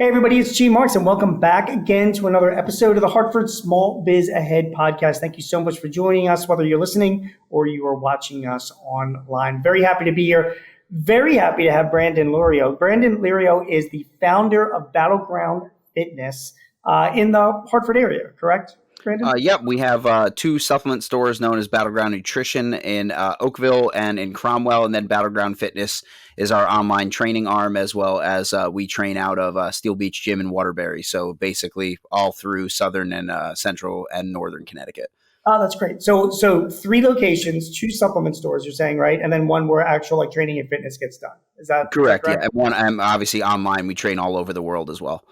Hey everybody, it's G Marks and welcome back again to another episode of the Hartford Small Biz Ahead Podcast. Thank you so much for joining us, whether you're listening or you are watching us online. Very happy to be here. Very happy to have Brandon Lirio. Brandon Lirio is the founder of Battleground Fitness in the Hartford area, correct, Brandon? Yep, we have two supplement stores known as Battleground Nutrition in Oakville and in Cromwell, and then Battleground Fitness is our online training arm, as well as we train out of Steel Beach Gym in Waterbury. So basically all through southern and central and northern Connecticut. Oh, that's great. So three locations, two supplement stores, you're saying, right? And then one where actual training and fitness gets done. Is that correct? Yeah. And one, I'm obviously online. We train all over the world as well.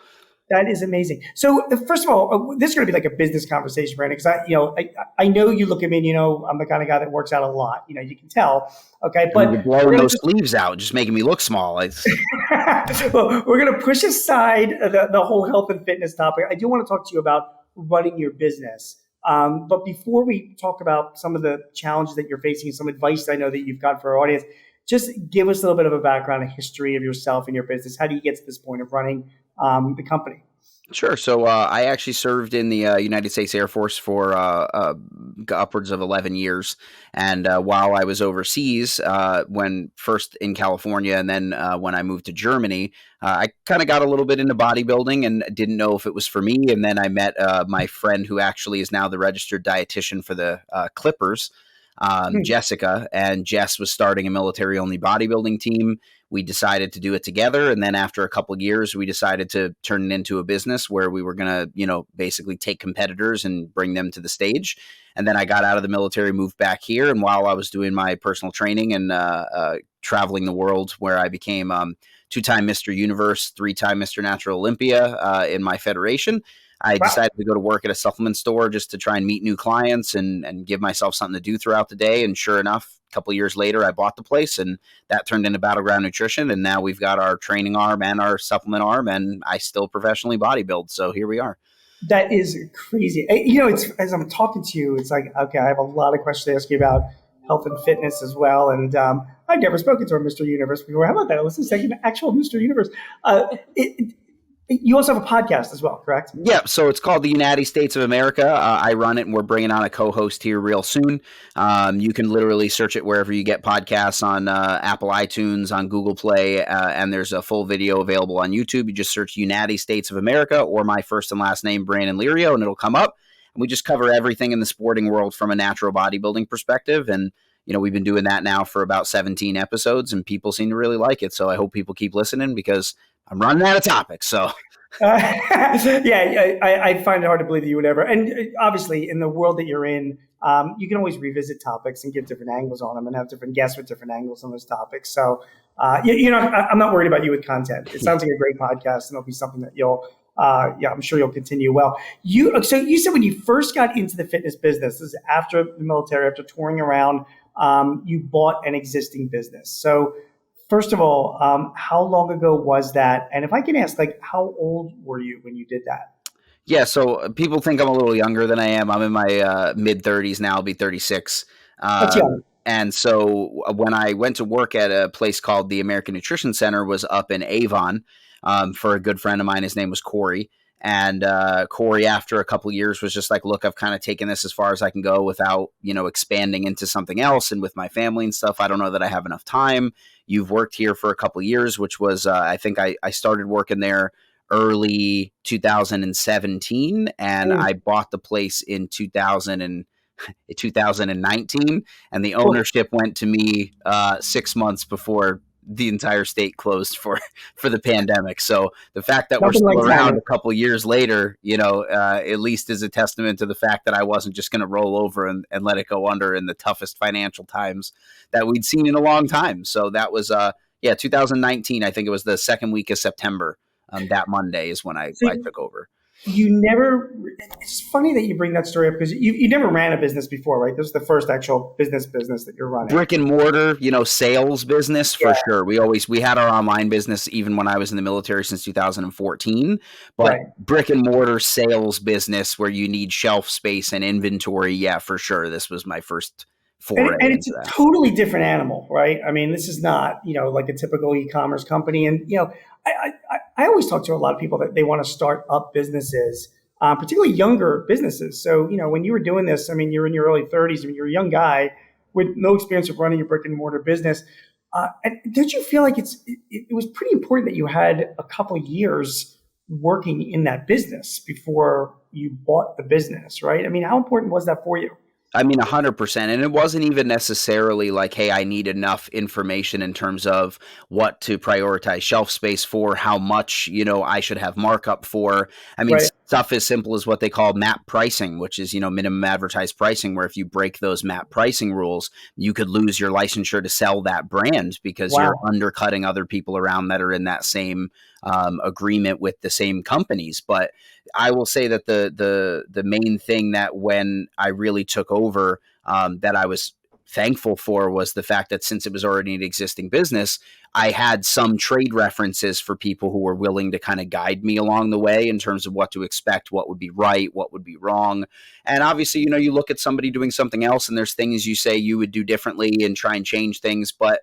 That is amazing. So first of all, this is going to be like a business conversation, Brandon, because I know you look at me and I'm the kind of guy that works out a lot. You can tell. Okay, but you're blowing those sleeves out, just making me look small. Well, we're going to push aside the whole health and fitness topic. I do want to talk to you about running your business. But before we talk about some of the challenges that you're facing and some advice I know that you've got for our audience, just give us a little bit of a background, a history of yourself and your business. How do you get to this point of running the company? Sure. So I actually served in the United States Air Force for upwards of 11 years. And while I was overseas, when first in California and then when I moved to Germany, I kind of got a little bit into bodybuilding and didn't know if it was for me. And then I met my friend who actually is now the registered dietitian for the Clippers, Jessica, and Jess was starting a military-only bodybuilding team. We decided to do it together. And then after a couple of years, we decided to turn it into a business where we were going to, basically take competitors and bring them to the stage. And then I got out of the military, moved back here. And while I was doing my personal training and traveling the world, where I became two-time Mr. Universe, three-time Mr. Natural Olympia in my federation, I decided to go to work at a supplement store just to try and meet new clients and give myself something to do throughout the day. And sure enough, a couple of years later, I bought the place and that turned into Battleground Nutrition. And now we've got our training arm and our supplement arm, and I still professionally bodybuild. So here we are. That is crazy. It's as I'm talking to you, it's like, okay, I have a lot of questions to ask you about health and fitness as well. And I've never spoken to a Mr. Universe before. How about that? Let's just an actual Mr. Universe. You also have a podcast as well, correct? Yeah, so it's called the United States of America. I run it, and we're bringing on a co-host here real soon. You can literally search it wherever you get podcasts on Apple iTunes, on Google Play, and there's a full video available on YouTube. You just search United States of America or my first and last name, Brandon Lirio, and it'll come up. And we just cover everything in the sporting world from a natural bodybuilding perspective. And, we've been doing that now for about 17 episodes, and people seem to really like it. So I hope people keep listening because I'm running out of topics. So, I find it hard to believe that you would ever. And obviously, in the world that you're in, you can always revisit topics and give different angles on them and have different guests with different angles on those topics. So, I'm not worried about you with content. It sounds like a great podcast, and it'll be something that you'll, I'm sure you'll continue well. So you said when you first got into the fitness business, this is after the military, after touring around, you bought an existing business. So, first of all, how long ago was that? And if I can ask, how old were you when you did that? Yeah, so people think I'm a little younger than I am. I'm in my mid-30s now. I'll be 36. That's young. And so when I went to work at a place called the American Nutrition Center, was up in Avon for a good friend of mine. His name was Corey. And Corey, after a couple of years, was just like, look, I've kind of taken this as far as I can go without, expanding into something else. And with my family and stuff, I don't know that I have enough time. You've worked here for a couple of years, which was, I think I started working there early 2017, and I bought the place in 2019, and the ownership went to me 6 months before the entire state closed for the pandemic. So the fact that we're still around a couple of years later, at least is a testament to the fact that I wasn't just going to roll over and let it go under in the toughest financial times that we'd seen in a long time. So that was, 2019. I think it was the second week of September. That Monday is when I took over. It's funny that you bring that story up because you never ran a business before, right? This is the first actual business that you're running. Brick and mortar, sales business for sure. We had our online business even when I was in the military since 2014, but brick and mortar sales business where you need shelf space and inventory. Yeah, for sure. This was my first And foray it's a into that. totally different animal, right? I mean, this is not, like a typical e-commerce company. And, I always talk to a lot of people that they want to start up businesses, particularly younger businesses. So, when you were doing this, I mean, you're in your early 30s. I mean, you're a young guy with no experience of running a brick and mortar business. And don't you feel like it was pretty important that you had a couple of years working in that business before you bought the business, right? I mean, how important was that for you? I mean, 100%. And it wasn't even necessarily like, hey, I need enough information in terms of what to prioritize shelf space for, how much, I should have markup for. I mean, Right. stuff as simple as what they call MAP pricing, which is, minimum advertised pricing, where if you break those MAP pricing rules, you could lose your licensure to sell that brand because you're Wow. undercutting other people around that are in that same agreement with the same companies. But I will say that the main thing that when I really took over, that I was thankful for, was the fact that since it was already an existing business, I had some trade references for people who were willing to kind of guide me along the way in terms of what to expect, what would be right, what would be wrong. And obviously, you look at somebody doing something else and there's things you say you would do differently and try and change things. But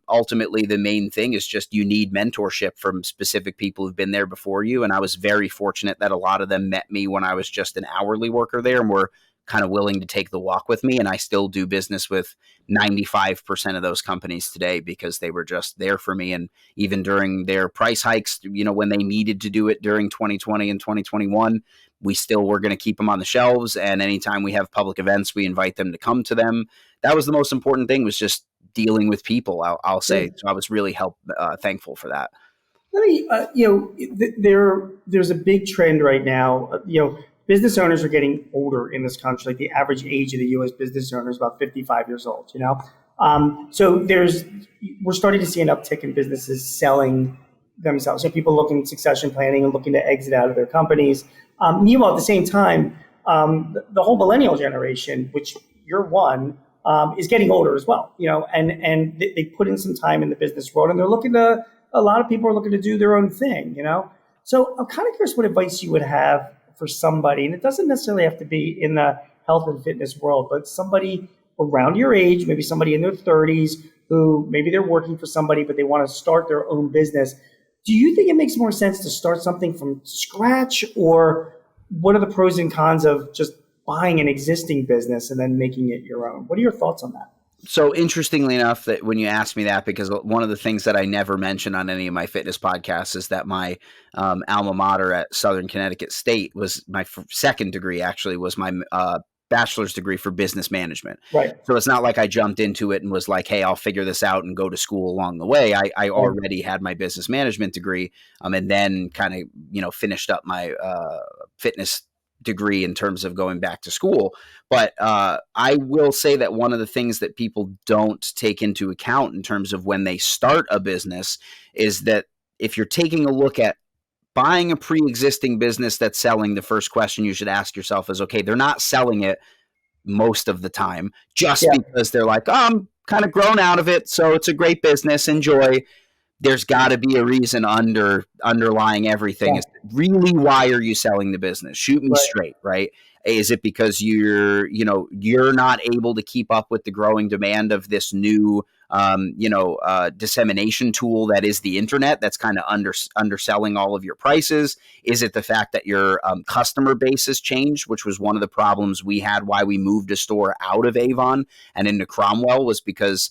ultimately, the main thing is just you need mentorship from specific people who've been there before you. And I was very fortunate that a lot of them met me when I was just an hourly worker there and were kind of willing to take the walk with me. And I still do business with 95% of those companies today because they were just there for me. And even during their price hikes, when they needed to do it during 2020 and 2021, we still were going to keep them on the shelves. And anytime we have public events, we invite them to come to them. That was the most important thing, was just dealing with people, I'll say. So I was really thankful for that. Let me, there's a big trend right now. Business owners are getting older in this country. Like the average age of the U.S. business owner is about 55 years old. So we're starting to see an uptick in businesses selling themselves. So people looking at succession planning and looking to exit out of their companies. Meanwhile, at the same time, the whole millennial generation, which you're one, is getting older as well. And they put in some time in the business world, and a lot of people are looking to do their own thing. So I'm kind of curious what advice you would have for somebody, and it doesn't necessarily have to be in the health and fitness world, but somebody around your age, maybe somebody in their 30s who maybe they're working for somebody, but they want to start their own business. Do you think it makes more sense to start something from scratch, or what are the pros and cons of just buying an existing business and then making it your own? What are your thoughts on that? So interestingly enough, that when you asked me that, because one of the things that I never mention on any of my fitness podcasts is that my alma mater at Southern Connecticut State was my second degree, actually, was my bachelor's degree for business management. Right. So it's not like I jumped into it and was like, hey, I'll figure this out and go to school along the way. I already had my business management degree, and then kind of, finished up my fitness degree in terms of going back to school. But I will say that one of the things that people don't take into account in terms of when they start a business is that if you're taking a look at buying a pre-existing business that's selling, the first question you should ask yourself is, okay, they're not selling it most of the time just because they're like, oh, I'm kind of grown out of it, so it's a great business, enjoy. There's got to be a reason underlying everything. Is really, why are you selling the business? Shoot me straight, right? Is it because you're not able to keep up with the growing demand of this new dissemination tool that is the internet, that's kind of underselling all of your prices? Is it the fact that your customer base has changed, which was one of the problems we had why we moved a store out of Avon and into Cromwell, was because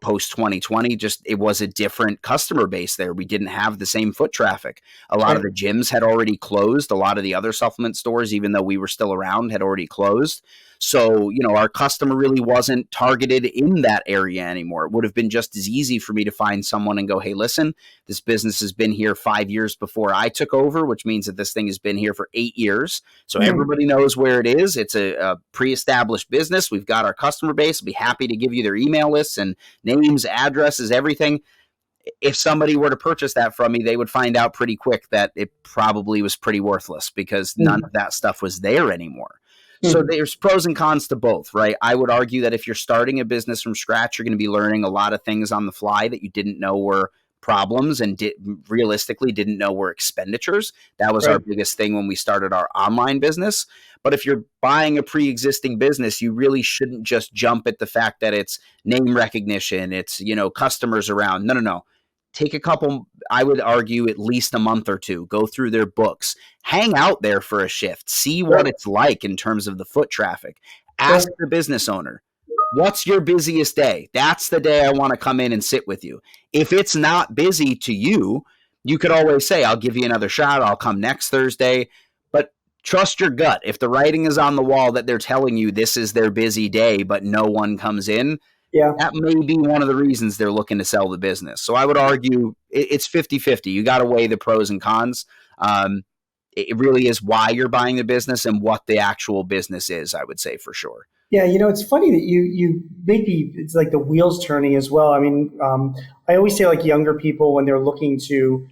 post 2020, just it was a different customer base there. We didn't have the same foot traffic. A lot of the gyms had already closed. A lot of the other supplement stores, even though we were still around, had already closed. So, our customer really wasn't targeted in that area anymore. It would have been just as easy for me to find someone and go, hey, listen, this business has been here 5 years before I took over, which means that this thing has been here for 8 years. So everybody knows where it is. It's a pre-established business. We've got our customer base. I'll be happy to give you their email lists and names, addresses, everything. If somebody were to purchase that from me, they would find out pretty quick that it probably was pretty worthless because none of that stuff was there anymore. So there's pros and cons to both, right? I would argue that if you're starting a business from scratch, you're going to be learning a lot of things on the fly that you didn't know were problems and realistically didn't know were expenditures. That was our biggest thing when we started our online business. But if you're buying a pre-existing business, you really shouldn't just jump at the fact that it's name recognition, it's, customers around. No. Take a couple, I would argue at least a month or two, go through their books, hang out there for a shift, see what it's like in terms of the foot traffic. Ask the business owner, what's your busiest day? That's the day I want to come in and sit with you. If it's not busy to you, you could always say, I'll give you another shot. I'll come next Thursday. But trust your gut. If the writing is on the wall that they're telling you this is their busy day, but no one comes in, that may be one of the reasons they're looking to sell the business. So I would argue it's 50-50. You got to weigh the pros and cons. It really is why you're buying the business and what the actual business is, I would say, for sure. Yeah, it's funny that you maybe it's like the wheels turning as well. I mean, I always say like younger people when they're looking to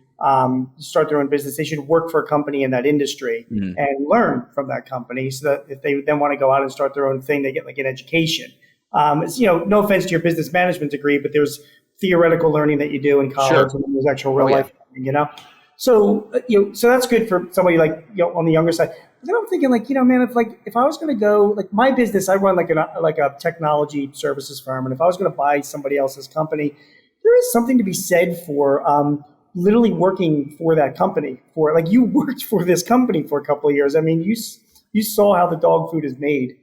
start their own business, they should work for a company in that industry and learn from that company so that if they then want to go out and start their own thing, they get like an education. It's, no offense to your business management degree, but there's theoretical learning that you do in college and there's actual real life learning, So, so that's good for somebody like, on the younger side. But then I'm thinking like, man, if I was going to go, like my business, I run like a technology services firm. And if I was going to buy somebody else's company, there is something to be said for literally working for that company for like you worked for this company for a couple of years. I mean, you saw how the dog food is made,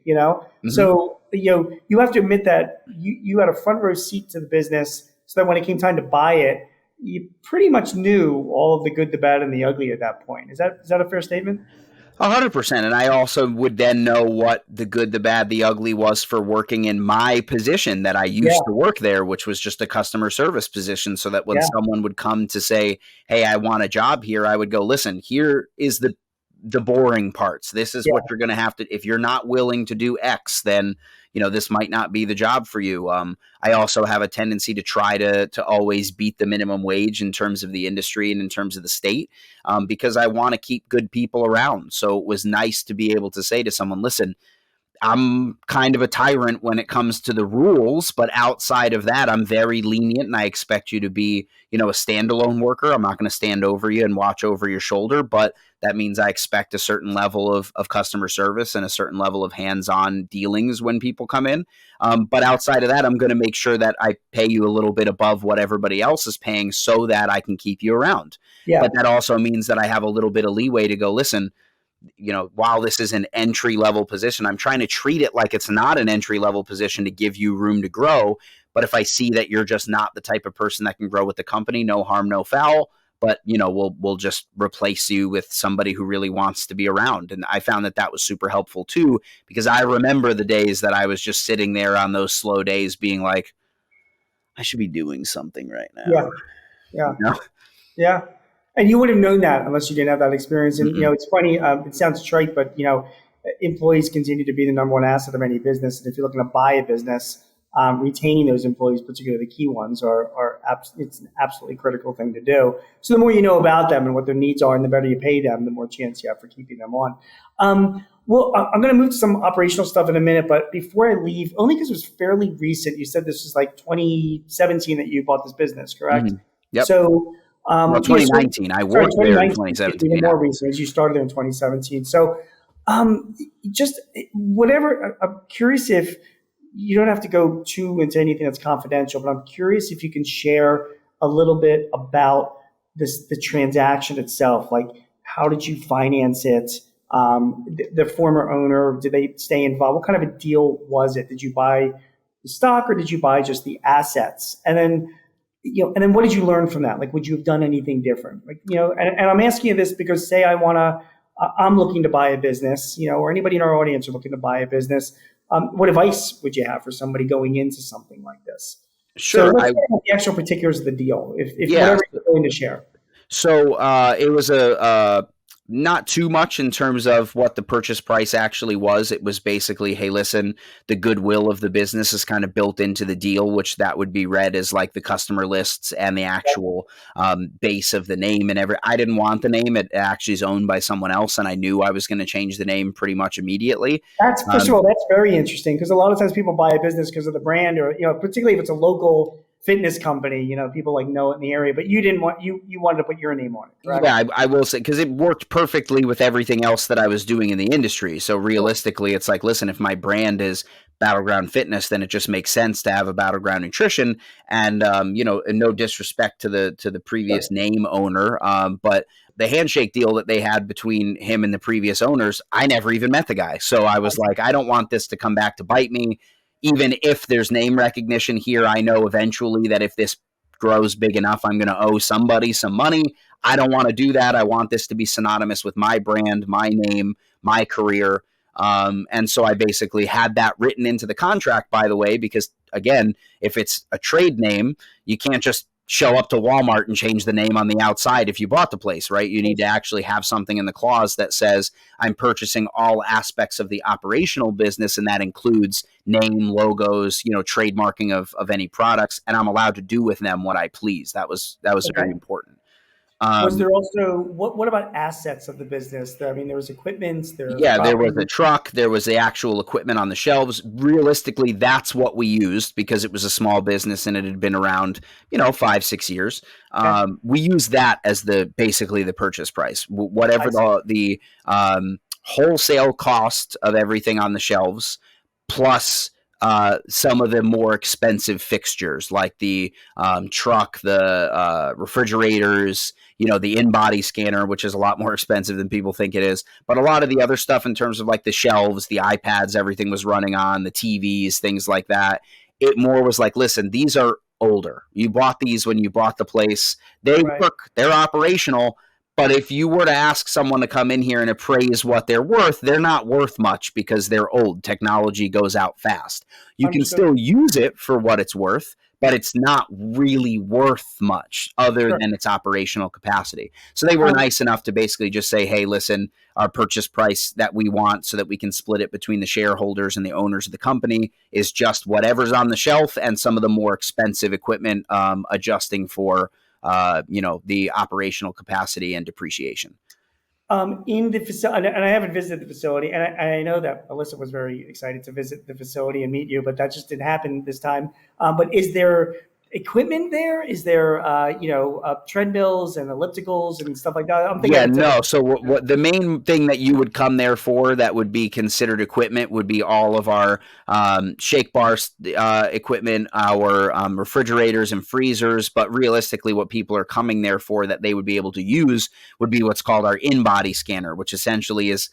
So, you have to admit that you had a front row seat to the business so that when it came time to buy it, you pretty much knew all of the good, the bad, and the ugly at that point. Is that a fair statement? 100%. And I also would then know what the good, the bad, the ugly was for working in my position that I used to work there, which was just a customer service position. So that when someone would come to say, hey, I want a job here, I would go, listen, here is the boring parts. This is what you're going to have to, if you're not willing to do X, then, this might not be the job for you. I also have a tendency to try to always beat the minimum wage in terms of the industry and in terms of the state, because I want to keep good people around. So it was nice to be able to say to someone, listen, I'm kind of a tyrant when it comes to the rules, but outside of that, I'm very lenient and I expect you to be, a standalone worker. I'm not going to stand over you and watch over your shoulder, but that means I expect a certain level of customer service and a certain level of hands-on dealings when people come in. But outside of that, I'm going to make sure that I pay you a little bit above what everybody else is paying so that I can keep you around. Yeah. But that also means that I have a little bit of leeway to go, listen, while this is an entry-level position, I'm trying to treat it like it's not an entry-level position to give you room to grow. But if I see that you're just not the type of person that can grow with the company, no harm, no foul. But, we'll just replace you with somebody who really wants to be around. And I found that was super helpful too, because I remember the days that I was just sitting there on those slow days being like, I should be doing something right now. Yeah. And you wouldn't have known that unless you didn't have that experience. And, it's funny, it sounds trite, but, employees continue to be the number one asset of any business. And if you're looking to buy a business, retaining those employees, particularly the key ones, it's an absolutely critical thing to do. So the more you know about them and what their needs are and the better you pay them, the more chance you have for keeping them on. Well, I'm going to move to some operational stuff in a minute, but before I leave, only because it was fairly recent, you said this was like 2017 that you bought this business, correct? Mm-hmm. Yep. So, 2019. I worked there in 2017. Even more recent, as you started there in 2017. So, just whatever. I'm curious if you don't have to go too into anything that's confidential, but I'm curious if you can share a little bit about the transaction itself. Like, how did you finance it? The former owner, did they stay involved? What kind of a deal was it? Did you buy the stock or did you buy just the assets? And then, what did you learn from that? Like, would you have done anything different? Like, and I'm asking you this because say I'm looking to buy a business, or anybody in our audience are looking to buy a business. What advice would you have for somebody going into something like this? Sure. So let's get into the actual particulars of the deal, if whatever you're going to share. So it was not too much in terms of what the purchase price actually was. It was basically, hey, listen, the goodwill of the business is kind of built into the deal, which that would be read as like the customer lists and the actual base of the name and everything. I didn't want the name. It actually is owned by someone else, and I knew I was going to change the name pretty much immediately. First of all, that's very interesting because a lot of times people buy a business because of the brand or, particularly if it's a local fitness company. People like know it in the area, but you didn't want you wanted to put your name on it, correct? Yeah, I will say, because it worked perfectly with everything else that I was doing in the industry. So realistically, it's like, listen, if my brand is Battleground Fitness, then it just makes sense to have a Battleground Nutrition. And and no disrespect to the previous Sure. name owner, but the handshake deal that they had between him and the previous owners, I never even met the guy. So I was like, I don't want this to come back to bite me. Even if there's name recognition here, I know eventually that if this grows big enough, I'm going to owe somebody some money. I don't want to do that. I want this to be synonymous with my brand, my name, my career. And so I basically had that written into the contract, by the way, because again, if it's a trade name, you can't just show up to Walmart and change the name on the outside if you bought the place, right? You need to actually have something in the clause that says I'm purchasing all aspects of the operational business, and that includes name, logos, trademarking of any products, and I'm allowed to do with them what I please. That was very Okay. important. Was there also what about assets of the business? I mean, there was equipment, there was Yeah, there was a property. truck, there was the actual equipment on the shelves. Realistically, that's what we used because it was a small business and it had been around, 5, 6 years. Okay, We used that as basically the purchase price. Whatever I see. the wholesale cost of everything on the shelves, plus some of the more expensive fixtures like the truck, the refrigerators, the in-body scanner, which is a lot more expensive than people think it is. But a lot of the other stuff in terms of like the shelves, the iPads, everything was running on, the TVs, things like that. It more was like, listen, these are older. You bought these when you bought the place. They Right. work, they're operational. But if you were to ask someone to come in here and appraise what they're worth, they're not worth much because they're old. Technology goes out fast. You can Understood. still use it for what it's worth, but it's not really worth much other Sure. than its operational capacity. So they were Um, nice enough to basically just say, hey, listen, our purchase price that we want so that we can split it between the shareholders and the owners of the company is just whatever's on the shelf and some of the more expensive equipment, adjusting for the operational capacity and depreciation. in the facility, and I haven't visited the facility, and I know that Alyssa was very excited to visit the facility and meet you, but that just didn't happen this time. But is there equipment there? Is there, treadmills and ellipticals and stuff like that? I'm thinking Yeah, of a no. typical. So what the main thing that you would come there for that would be considered equipment would be all of our shake bar equipment, our refrigerators and freezers. But realistically, what people are coming there for that they would be able to use would be what's called our in-body scanner, which essentially is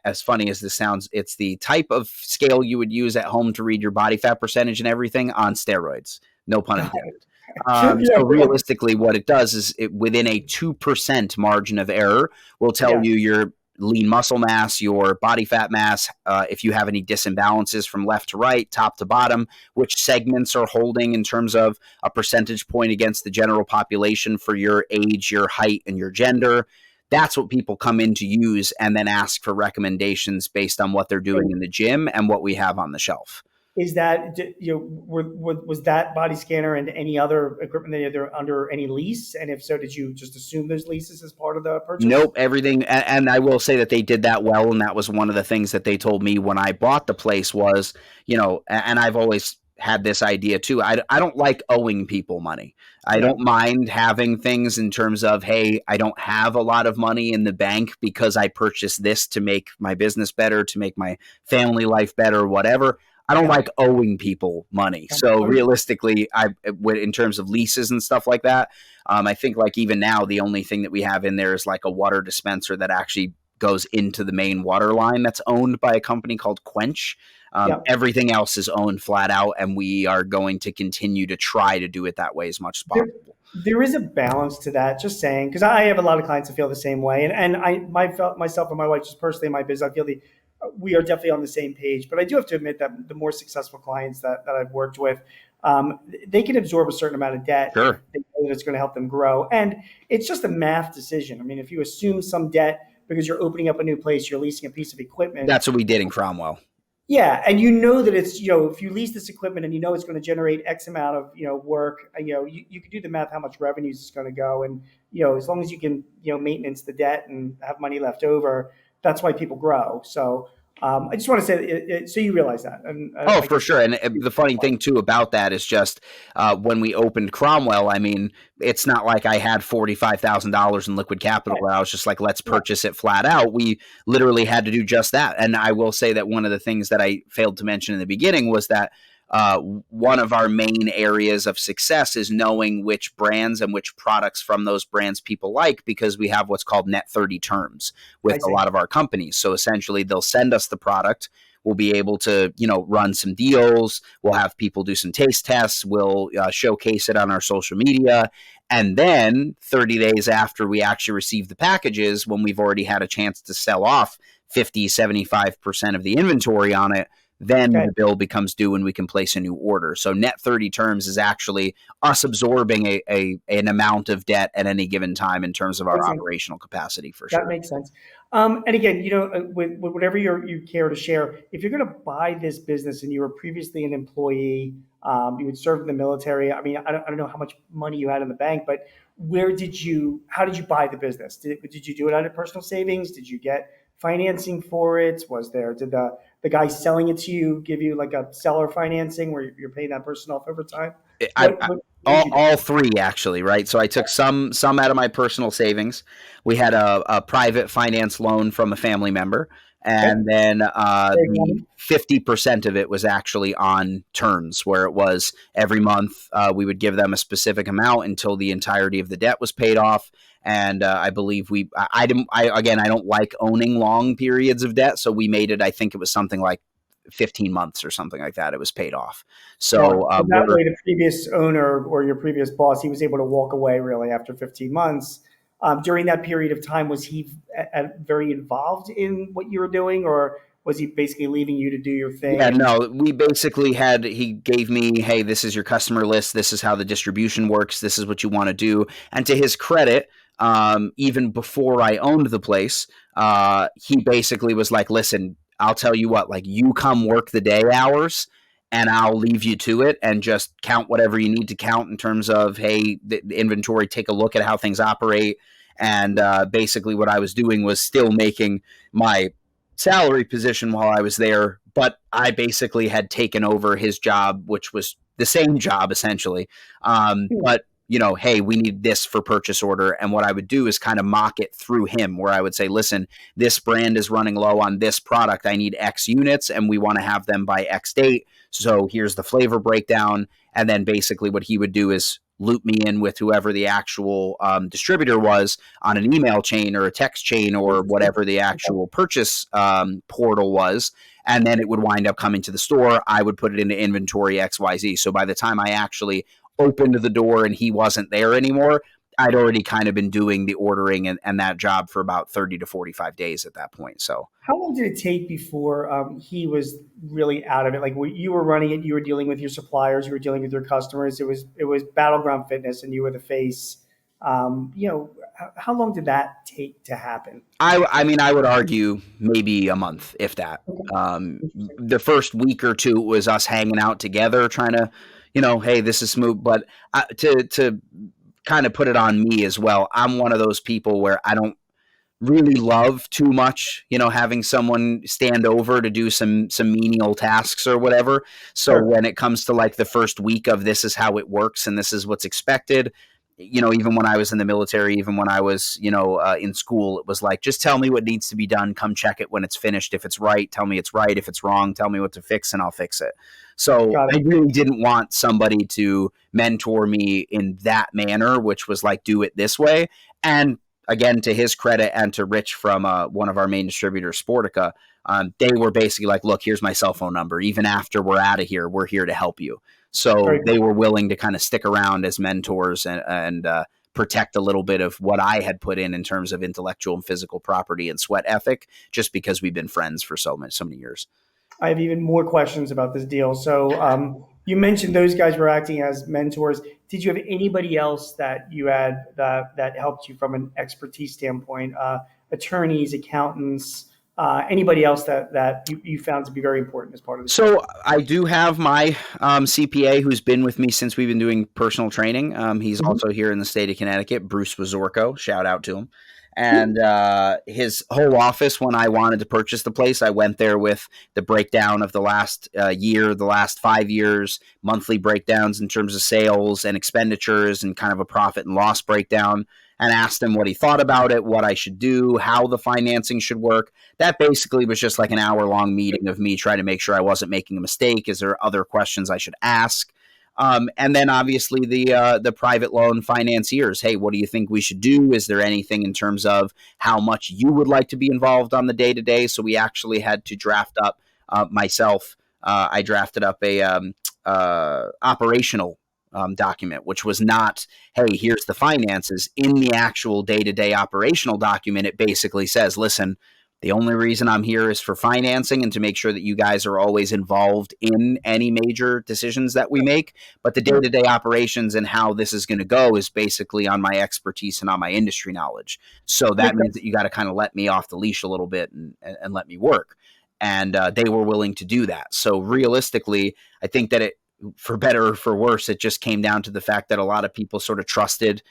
as funny as this sounds, it's the type of scale you would use at home to read your body fat percentage and everything on steroids. No pun intended. Yeah, So realistically, what it does is it within a 2% margin of error will tell yeah, you your lean muscle mass, your body fat mass, if you have any disimbalances from left to right, top to bottom, which segments are holding in terms of a percentage point against the general population for your age, your height, and your gender. That's what people come in to use and then ask for recommendations based on what they're doing in the gym and what we have on the shelf. is that was that body scanner and any other equipment that they're under any lease? And if so, did you just assume those leases as part of the purchase? Nope, everything. And I will say that they did that well. And that was one of the things that they told me when I bought the place was, and I've always had this idea too. I don't like owing people money. I Yeah, don't mind having things in terms of, hey, I don't have a lot of money in the bank because I purchased this to make my business better, to make my family life better, whatever. I don't yeah. like owing people money. So realistically, in terms of leases and stuff like that, I think like even now, the only thing that we have in there is like a water dispenser that actually goes into the main water line that's owned by a company called Quench. Yeah. Everything else is owned flat out, and we are going to continue to try to do it that way as much as There, possible. there is a balance to that. Just saying, because I have a lot of clients that feel the same way, and myself and my wife, just personally in my business, I feel we are definitely on the same page. But I do have to admit that the more successful clients that I've worked with, they can absorb a certain amount of debt if Sure. they know that it's going to help them grow, and it's just a math decision. I mean, if you assume some debt because you're opening up a new place, you're leasing a piece of equipment. That's what we did in Cromwell. Yeah, and you know that it's, if you lease this equipment and you know it's going to generate X amount of, work, you can do the math how much revenues is going to go, and as long as you can, maintenance the debt and have money left over, that's why people grow. So I just want to say, so you realize that. And Oh, I for guess sure. And the funny thing too about that is just when we opened Cromwell, I mean, it's not like I had $45,000 in liquid capital right, where I was just like, let's right, purchase it flat out. We literally had to do just that. And I will say that one of the things that I failed to mention in the beginning was that one of our main areas of success is knowing which brands and which products from those brands people like, because we have what's called net 30 terms with I a see. lot of our companies. So essentially, they'll send us the product. We'll be able to, run some deals. We'll have people do some taste tests. We'll showcase it on our social media. And then 30 days after we actually receive the packages, when we've already had a chance to sell off 50, 75% of the inventory on it, then Okay. the bill becomes due and we can place a new order. So net 30 terms is actually us absorbing an amount of debt at any given time in terms of our Makes sense. operational capacity for That sure. makes sense. And again, with whatever you care to share, if you're going to buy this business and you were previously an employee, you would serve in the military. I mean, I don't know how much money you had in the bank, but how did you buy the business? Did you do it out of personal savings? Did you get financing for it? Did the guy selling it to you give you like a seller financing where you're paying that person off over time? I, What, I what, what did you do? all three actually, right? So I took some out of my personal savings. We had a private finance loan from a family member, Okay. and then Very the common. 50% of it was actually on terms, where it was every month we would give them a specific amount until the entirety of the debt was paid off. And I believe I didn't. I don't like owning long periods of debt, so we made it. I think it was something like 15 months or something like that. It was paid off. Smart. So So that we're way, the previous owner or your previous boss, he was able to walk away really after 15 months. During that period of time, was he very involved in what you were doing, or was he basically leaving you to do your thing? Yeah, And no, we basically he gave me, hey, this is your customer list. This is how the distribution works. This is what you want to do. And to his credit, even before I owned the place, he basically was like, listen, I'll tell you what, like you come work the day hours and I'll leave you to it and just count whatever you need to count in terms of, hey, the inventory, take a look at how things operate. And basically what I was doing was still making my salary position while I was there, but I basically had taken over his job, which was the same job essentially. But hey, we need this for purchase order. And what I would do is kind of mock it through him, where I would say, listen, this brand is running low on this product. I need X units and we want to have them by X date. So here's the flavor breakdown. And then basically what he would do is loop me in with whoever the actual distributor was on an email chain or a text chain or interesting. whatever the Okay. actual purchase portal was. And then it would wind up coming to the store. I would put it into inventory XYZ. So by the time I actually opened the door and he wasn't there anymore, I'd already kind of been doing the ordering and that job for about 30 to 45 days at that point. So How long did it take before he was really out of it? Like you were running it, you were dealing with your suppliers, you were dealing with your customers. It was Battleground Fitness, and you were the face. How long did that take to happen? I mean, I would argue maybe a month, if that. Okay, interesting. The first week or two was us hanging out together, trying to, hey, this is smooth. But to kind of put it on me as well, I'm one of those people where I don't really love too much, having someone stand over to do some menial tasks or whatever. So Sure. when it comes to like the first week of this is how it works and this is what's expected, even when I was in the military, even when I was, in school, it was like, just tell me what needs to be done. Come check it when it's finished. If it's right, tell me it's right. If it's wrong, tell me what to fix and I'll fix it. So Got I it. really didn't want somebody to mentor me in that manner, which was like, do it this way. And again, to his credit and to Rich from one of our main distributors, Sportica, they were basically like, look, here's my cell phone number. Even after we're out of here, we're here to help you. So Very they cool. were willing to kind of stick around as mentors and protect a little bit of what I had put in terms of intellectual and physical property and sweat ethic, just because we've been friends for so many years. I have even more questions about this deal. So you mentioned those guys were acting as mentors. Did you have anybody else that you had that helped you from an expertise standpoint? Attorneys, accountants, anybody else that you found to be very important as part of the team? So I do have my CPA who's been with me since we've been doing personal training. He's Mhm. also here in the state of Connecticut, Bruce Wazorko. Shout out to him. And his whole office, when I wanted to purchase the place, I went there with the breakdown of the last year, the last 5 years, monthly breakdowns in terms of sales and expenditures and kind of a profit and loss breakdown, and asked him what he thought about it, what I should do, how the financing should work. That basically was just like an hour-long meeting of me trying to make sure I wasn't making a mistake. Is there other questions I should ask? And then obviously the private loan financiers. Hey, what do you think we should do? Is there anything in terms of how much you would like to be involved on the day to day? So we actually had to draft up myself. I drafted up a operational document, which was not, hey, here's the finances. In the actual day to day operational document, it basically says, listen, the only reason I'm here is for financing and to make sure that you guys are always involved in any major decisions that we make. But the day-to-day operations and how this is going to go is basically on my expertise and on my industry knowledge. So that means that you got to kind of let me off the leash a little bit and let me work. And they were willing to do that. So realistically, I think that for better or for worse, it just came down to the fact that a lot of people sort of trusted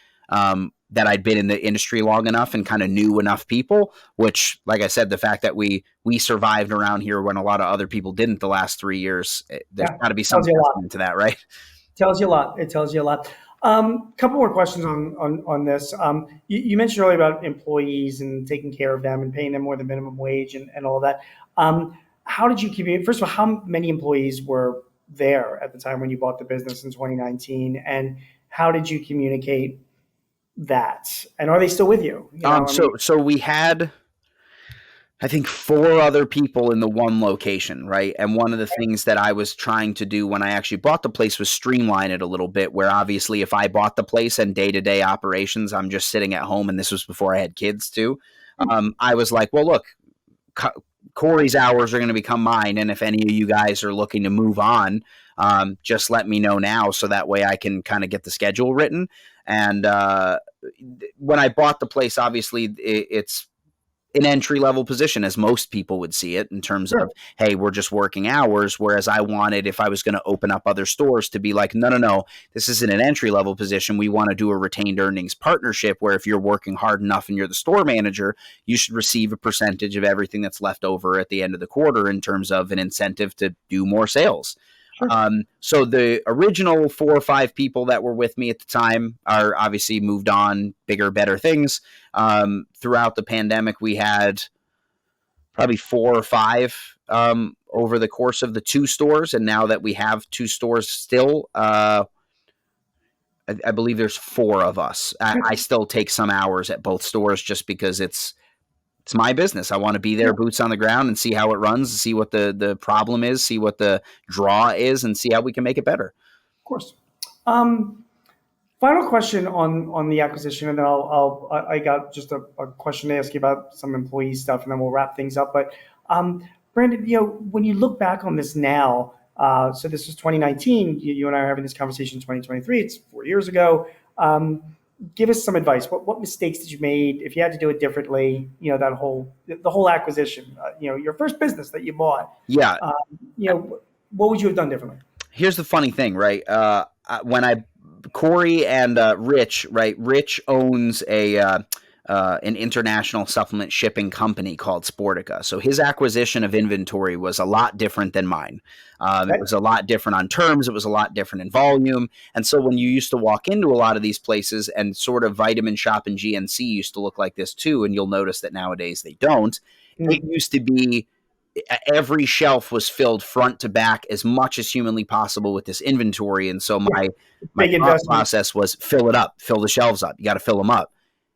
that I'd been in the industry long enough and kind of knew enough people, which, like I said, the fact that we survived around here when a lot of other people didn't the last 3 years, there's got to be something to that, right? Tells you a lot. It tells you a lot. Couple more questions on this. You mentioned earlier about employees and taking care of them and paying them more than minimum wage and all that. How did you communicate? First of all, how many employees were there at the time when you bought the business in 2019? And how did you communicate that? And are they still with you? So we had, I think, 4 other people in the one location, right? And one of the things that I was trying to do when I actually bought the place was streamline it a little bit, where obviously if I bought the place and day-to-day operations, I'm just sitting at home, and this was before I had kids too. I was like, well, look, Corey's hours are going to become mine, and if any of you guys are looking to move on, just let me know now, so that way I can kind of get the schedule written. And when I bought the place, obviously it's an entry-level position, as most people would see it, in terms of, hey, we're just working hours. Whereas I wanted, if I was going to open up other stores, to be like, no, this isn't an entry-level position. We want to do a retained earnings partnership where if you're working hard enough and you're the store manager, you should receive a percentage of everything that's left over at the end of the quarter in terms of an incentive to do more sales. Sure. So the original 4 or 5 people that were with me at the time are obviously moved on, bigger, better things. Throughout the pandemic, we had probably 4 or 5 over the course of the 2 stores. And now that we have 2 stores still, I believe there's 4 of us. I still take some hours at both stores just because it's my business. I want to be there, boots on the ground, and see how it runs, see what the problem is, see what the draw is, and see how we can make it better. Of course. Final question on the acquisition, and then I got just a question to ask you about some employee stuff, and then we'll wrap things up. But Brandon, when you look back on this now, so this was 2019. You and I are having this conversation in 2023. It's 4 years ago. Give us some advice. What mistakes did you made? If you had to do it differently, the whole acquisition, your first business that you bought. Yeah. What would you have done differently? Here's the funny thing, right? Corey and Rich, right? Rich owns an international supplement shipping company called Sportica. So his acquisition of inventory was a lot different than mine. It was a lot different on terms. It was a lot different in volume. And so when you used to walk into a lot of these places, and sort of Vitamin Shop and GNC used to look like this too, and you'll notice that nowadays they don't. It used to be every shelf was filled front to back as much as humanly possible with this inventory. And so my thought process was fill it up, fill the shelves up. You got to fill them up.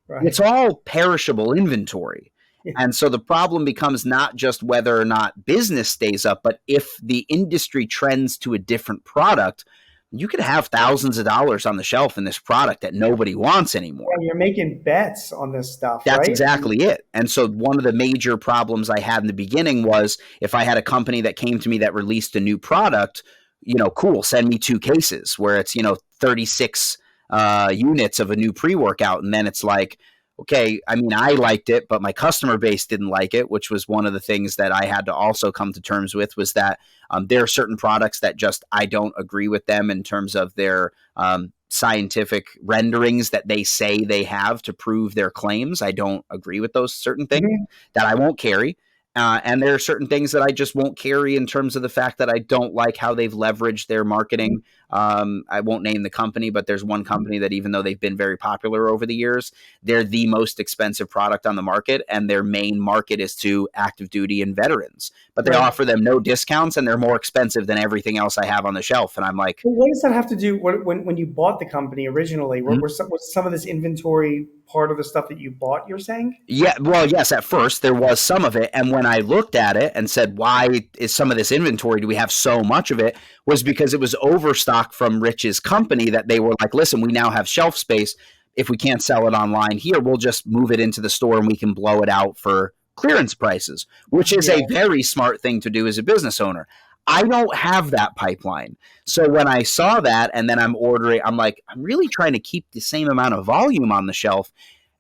Right. It's all perishable inventory. And so the problem becomes not just whether or not business stays up, but if the industry trends to a different product, you could have thousands of dollars on the shelf in this product that nobody wants anymore. Yeah, you're making bets on this stuff. That's right? Exactly it. And so one of the major problems I had in the beginning was if I had a company that came to me that released a new product, cool, send me 2 cases where it's, 36 units of a new pre-workout. And then it's like, okay, I mean, I liked it, but my customer base didn't like it, which was one of the things that I had to also come to terms with, was that there are certain products that just, I don't agree with them in terms of their scientific renderings that they say they have to prove their claims. I don't agree with those certain things that I won't carry. And there are certain things that I just won't carry in terms of the fact that I don't like how they've leveraged their marketing. I won't name the company, but there's one company that even though they've been very popular over the years, they're the most expensive product on the market, and their main market is to active duty and veterans. But they offer them no discounts, and they're more expensive than everything else I have on the shelf. And I'm like, well, what does that have to do when you bought the company originally? Was some of this inventory part of the stuff that you bought, you're saying? Yeah, well, yes, at first there was some of it. And when I looked at it and said, why is some of this inventory, do we have so much of it, was because it was overstock from Rich's company that they were like, listen, we now have shelf space. If we can't sell it online here, we'll just move it into the store and we can blow it out for clearance prices, which is a very smart thing to do as a business owner. I don't have that pipeline. So when I saw that and then I'm ordering, I'm like, I'm really trying to keep the same amount of volume on the shelf.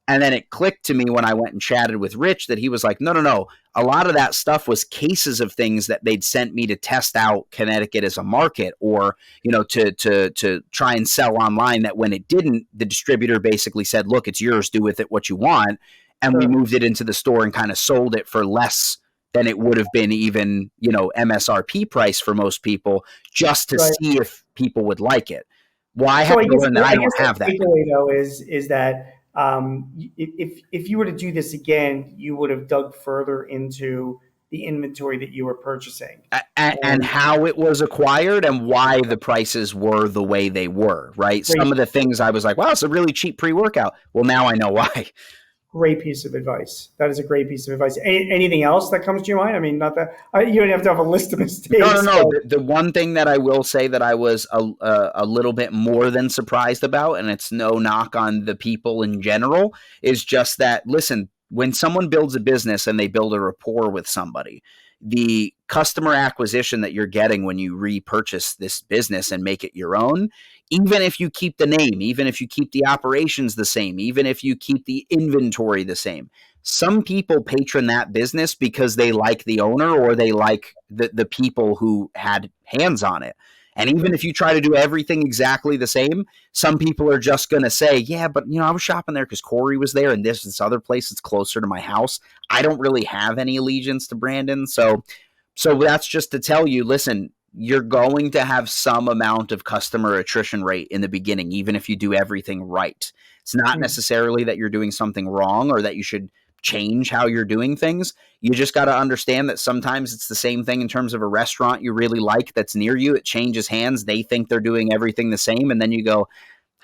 And then it clicked to me when I went and chatted with Rich that he was like, no. A lot of that stuff was cases of things that they'd sent me to test out Connecticut as a market, or, to try and sell online, that when it didn't, the distributor basically said, look, it's yours, do with it what you want. And we moved it into the store and kind of sold it for less than it would have been even, MSRP price for most people, just to see if people would like it. Well, I have to learn that I don't have that. The takeaway, though, is that if you were to do this again, you would have dug further into the inventory that you were purchasing. And how it was acquired and why the prices were the way they were, right? Some of the things I was like, wow, it's a really cheap pre-workout. Well, now I know why. Great piece of advice. That is a great piece of advice. Anything else that comes to your mind? I mean, not that you don't have to have a list of mistakes. No. The one thing that I will say that I was a little bit more than surprised about, and it's no knock on the people in general, is just that, listen, when someone builds a business and they build a rapport with somebody, the customer acquisition that you're getting when you repurchase this business and make it your own, even if you keep the name, even if you keep the operations the same, even if you keep the inventory the same, some people patron that business because they like the owner or they like the people who had hands on it. And even if you try to do everything exactly the same, some people are just going to say, yeah, but I was shopping there because Corey was there, and this other place is closer to my house. I don't really have any allegiance to Brandon. So that's just to tell you, listen, you're going to have some amount of customer attrition rate in the beginning, even if you do everything right. It's not necessarily that you're doing something wrong or that you should change how you're doing things. You just got to understand that sometimes it's the same thing in terms of a restaurant you really like that's near you. It changes hands. They think they're doing everything the same. And then you go,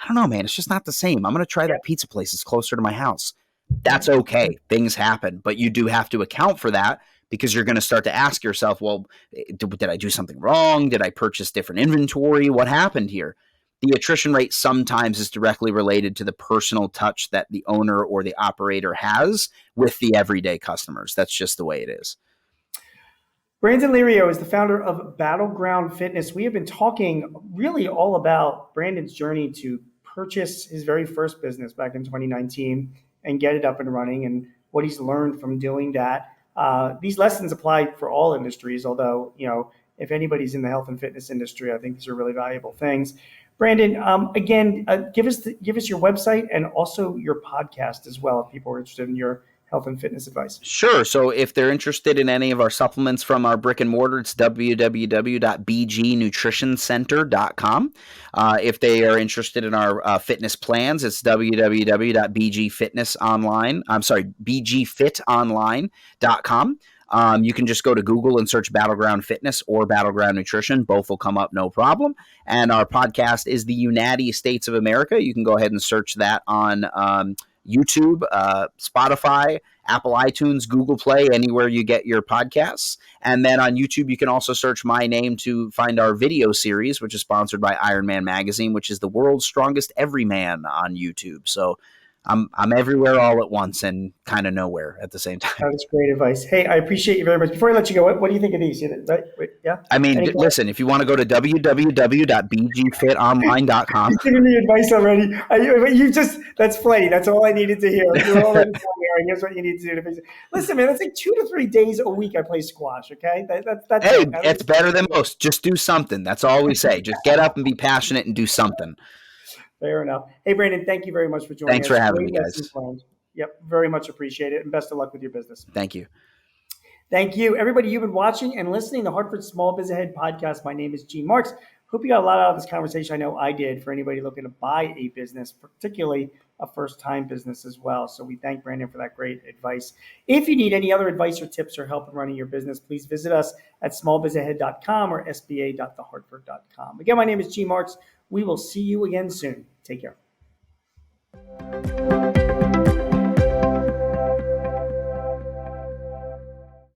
I don't know, man, it's just not the same. I'm going to try that pizza place. It's closer to my house. That's okay. Things happen, but you do have to account for that, because you're going to start to ask yourself, well, did I do something wrong? Did I purchase different inventory? What happened here? The attrition rate sometimes is directly related to the personal touch that the owner or the operator has with the everyday customers. That's just the way it is. Brandon Lirio is the founder of Battleground Fitness. We have been talking really all about Brandon's journey to purchase his very first business back in 2019 and get it up and running, and what he's learned from doing that. These lessons apply for all industries, although, if anybody's in the health and fitness industry, I think these are really valuable things. Brandon, again, give us your website and also your podcast as well, if people are interested in your health and fitness advice. Sure. So if they're interested in any of our supplements from our brick and mortar, it's www.bgnutritioncenter.com. If they are interested in our fitness plans, it's bgfitonline.com. You can just go to Google and search Battleground Fitness or Battleground Nutrition. Both will come up, no problem. And our podcast is the United States of America. You can go ahead and search that on YouTube, Spotify, Apple iTunes, Google Play, anywhere you get your podcasts. And then on YouTube, you can also search my name to find our video series, which is sponsored by Iron Man Magazine, which is the world's strongest everyman on YouTube. So I'm everywhere all at once and kind of nowhere at the same time. That's great advice. Hey, I appreciate you very much. Before I let you go, what do you think of these? Yeah. I mean, listen, if you want to go to www.bgfitonline.com. You're giving me advice already. That's plenty. That's all I needed to hear. You're already hearing. Here's what you need to do to fix it. Listen, man, that's like 2 to 3 days a week I play squash. Okay, it's better than most. Just do something. That's all we say. Just get up and be passionate and do something. Fair enough. Hey, Brandon, thank you very much for joining Thanks us. for having Great me, lessons guys. learned. Yep, very much appreciate it, and best of luck with your business. Thank you. Thank you. Everybody, you've been watching and listening to Hartford Small Biz Ahead podcast. My name is Gene Marks. Hope you got a lot out of this conversation. I know I did, for anybody looking to buy a business, particularly a first-time business as well. So we thank Brandon for that great advice. If you need any other advice or tips or help in running your business, please visit us at smallbizahead.com or sba.thehartford.com. Again, my name is Gene Marks. We will see you again soon. Take care.